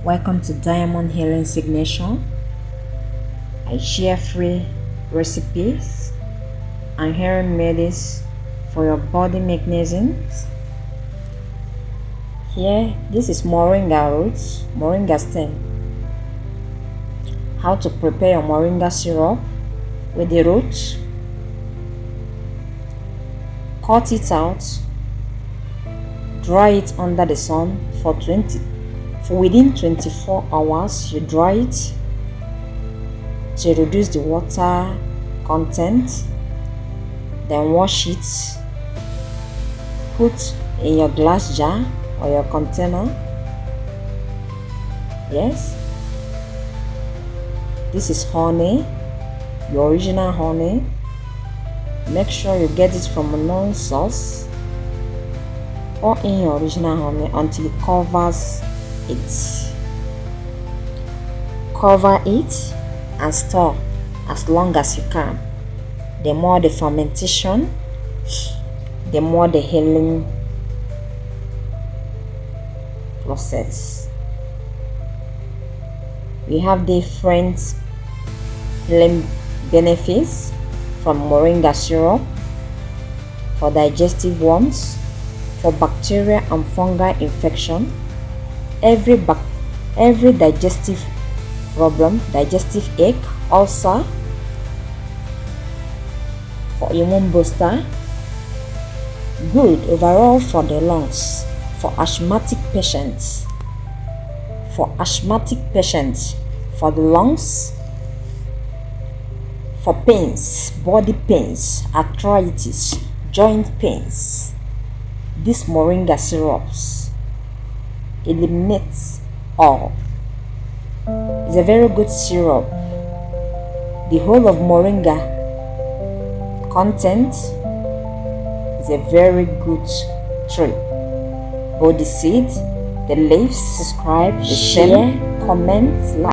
Welcome to Diamond Healing Signature. I share free recipes and healing remedies for your body mechanisms. Here, this is moringa roots, moringa stem. How to prepare your moringa syrup with the roots. Cut it out, dry it under the sun for within 24 hours. You dry it to reduce the water content, then wash it, put in your glass jar or your container. Yes, this is honey, your original honey. Make sure you get it from a known source or in your original honey until it covers it. Cover it and store as long as you can. The more the fermentation, the more the healing process. We have different healing benefits from moringa syrup for digestive worms, for bacteria and fungal infection, every digestive problem, digestive ache, ulcer, for immune booster, good overall for the lungs, for asthmatic patients, for the lungs, for pains, body pains, arthritis, joint pains. This moringa syrups eliminates all. It's a very good syrup. The whole of moringa content is a very good tree. Both the seeds, the leaves. Subscribe, share, comment, like.